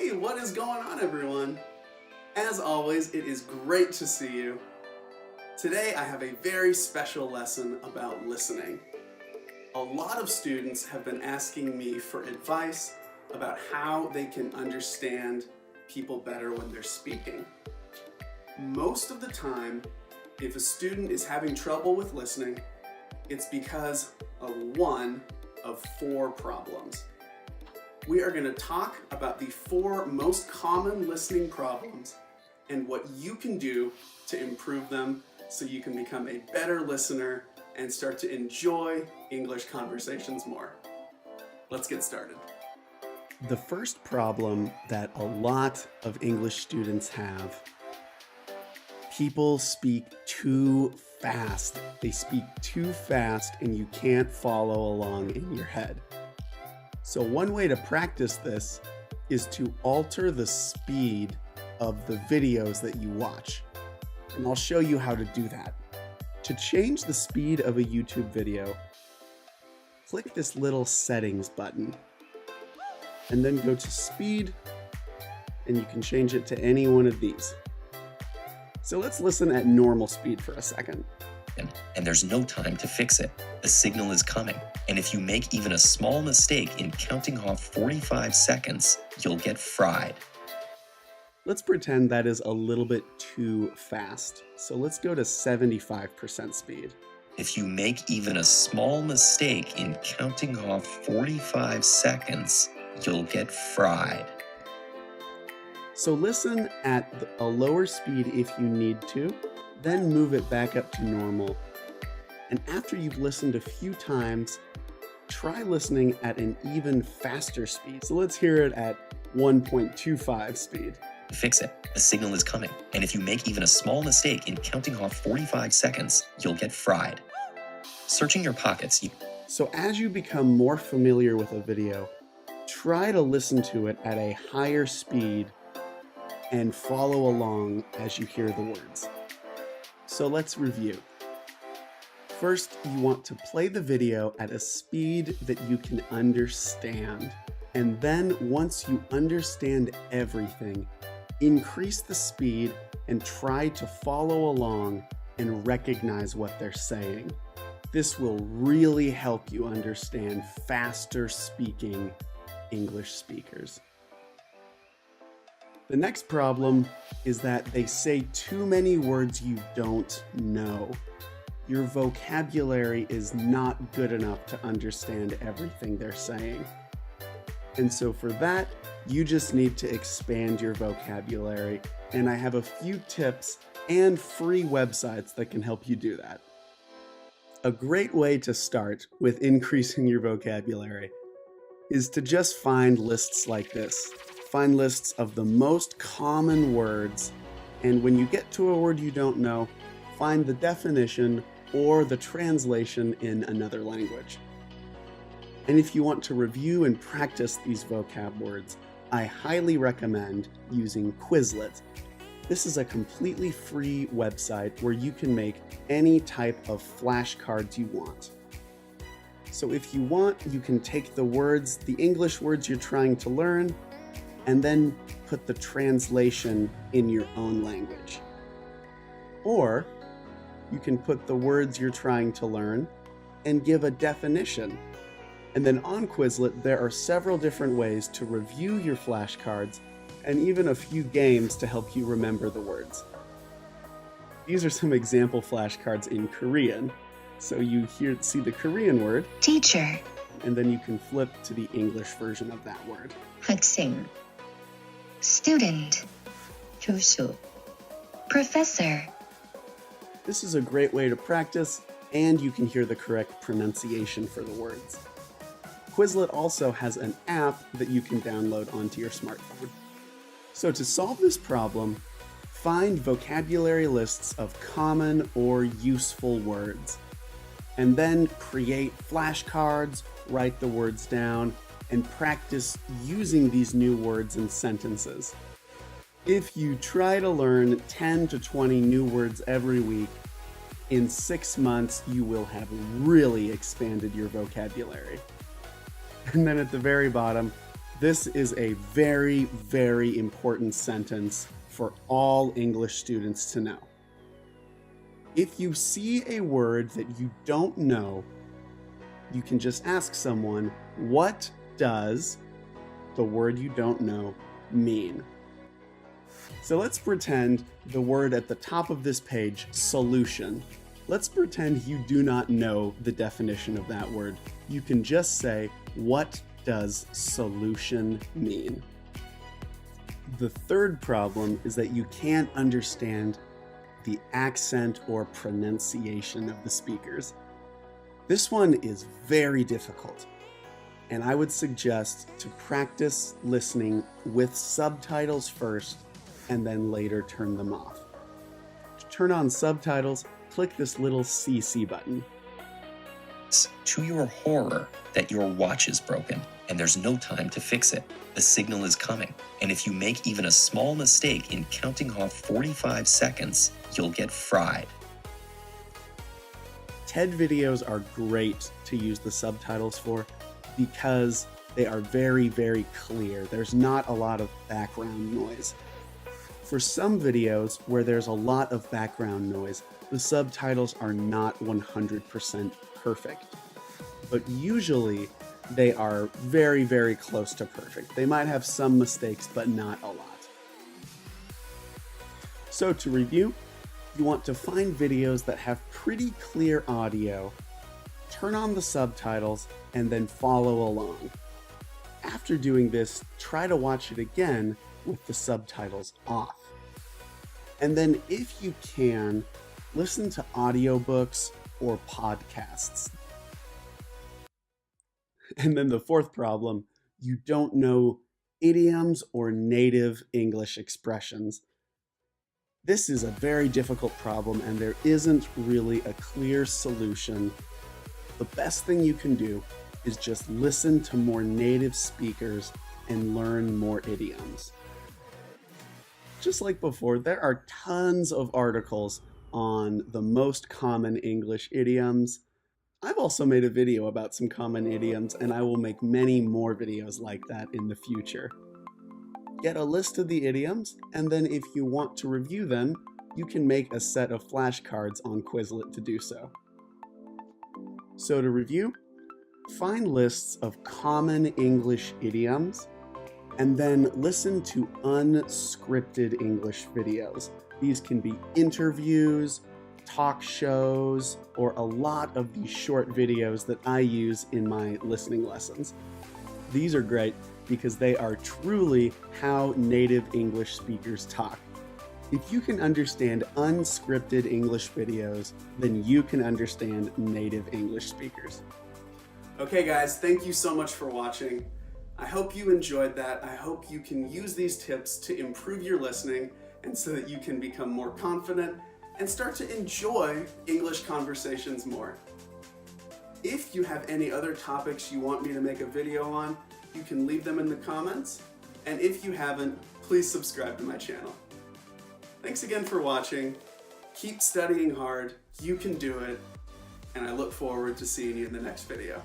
Hey, what is going on, everyone? As always, it is great to see you. Today I have a very special lesson about listening. A lot of students have been asking me for advice about how they can understand people better when they're speaking. Most of the time, if a student is having trouble with listening, it's because of one of four problems. We are going to talk about the four most common listening problems and what you can do to improve them so you can become a better listener and start to enjoy English conversations more. Let's get started. The first problem that a lot of English students have: people speak too fast. They speak too fast and you can't follow along in your head. So one way to practice this is to alter the speed of the videos that you watch. And I'll show you how to do that. To change the speed of a YouTube video, click this little settings button and then go to speed, and you can change it to any one of these. So let's listen at normal speed for a second. And there's no time to fix it. The signal is coming. And if you make even a small mistake in counting off 45 seconds, you'll get fried. Let's pretend that is a little bit too fast. So let's go to 75% speed. If you make even a small mistake in counting off 45 seconds, you'll get fried. So listen at a lower speed if you need to, then move it back up to normal. And after you've listened a few times, try listening at an even faster speed. So let's hear it at 1.25 speed. Fix it. The signal is coming. And if you make even a small mistake in counting off 45 seconds, you'll get fried. Searching your pockets. So as you become more familiar with a video, try to listen to it at a higher speed and follow along as you hear the words. So let's review. First, you want to play the video at a speed that you can understand. And then once you understand everything, increase the speed and try to follow along and recognize what they're saying. This will really help you understand faster speaking English speakers. The next problem is that they say too many words you don't know. Your vocabulary is not good enough to understand everything they're saying. And so for that, you just need to expand your vocabulary. And I have a few tips and free websites that can help you do that. A great way to start with increasing your vocabulary is to just find lists like this. Find lists of the most common words, and when you get to a word you don't know, find the definition or the translation in another language. And if you want to review and practice these vocab words, I highly recommend using Quizlet. This is a completely free website where you can make any type of flashcards you want. So if you want, you can take the words, the English words you're trying to learn, and then put the translation in your own language. Or you can put the words you're trying to learn and give a definition. And then on Quizlet, there are several different ways to review your flashcards and even a few games to help you remember the words. These are some example flashcards in Korean. So you see the Korean word, teacher, and then you can flip to the English version of that word. 학생, student, 교수, professor. This is a great way to practice, and you can hear the correct pronunciation for the words. Quizlet also has an app that you can download onto your smartphone. So to solve this problem, find vocabulary lists of common or useful words, and then create flashcards, write the words down, and practice using these new words in sentences. If you try to learn 10 to 20 new words every week, in 6 months you will have really expanded your vocabulary. And then at the very bottom, This is a very, very important sentence for all English students to know. If you see a word that you don't know, you can just ask someone, what does the word you don't know mean? So let's pretend the word at the top of this page, solution. Let's pretend you do not know the definition of that word. You can just say, what does solution mean? The third problem is that you can't understand the accent or pronunciation of the speakers. This one is very difficult, and I would suggest to practice listening with subtitles first and then later turn them off. To turn on subtitles, click this little CC button. To your horror that your watch is broken and there's no time to fix it. The signal is coming, and if you make even a small mistake in counting off 45 seconds, you'll get fried. TED videos are great to use the subtitles for because they are very, very clear. There's not a lot of background noise. For some videos where there's a lot of background noise, the subtitles are not 100% perfect. But usually they are very, very close to perfect. They might have some mistakes, but not a lot. So to review, you want to find videos that have pretty clear audio, turn on the subtitles, and then follow along. After doing this, try to watch it again with the subtitles off. And then if you can, listen to audiobooks or podcasts. And then the fourth problem, you don't know idioms or native English expressions. This is a very difficult problem and there isn't really a clear solution. The best thing you can do is just listen to more native speakers and learn more idioms. Just like before, there are tons of articles on the most common English idioms. I've also made a video about some common idioms, and I will make many more videos like that in the future. Get a list of the idioms, and then if you want to review them, you can make a set of flashcards on Quizlet to do so. So to review, find lists of common English idioms, and then listen to unscripted English videos. These can be interviews, talk shows, or a lot of these short videos that I use in my listening lessons. These are great because they are truly how native English speakers talk. If you can understand unscripted English videos, then you can understand native English speakers. Okay guys, thank you so much for watching. I hope you enjoyed that. I hope you can use these tips to improve your listening and so that you can become more confident and start to enjoy English conversations more. If you have any other topics you want me to make a video on, you can leave them in the comments. And if you haven't, please subscribe to my channel. Thanks again for watching. Keep studying hard. You can do it. And I look forward to seeing you in the next video.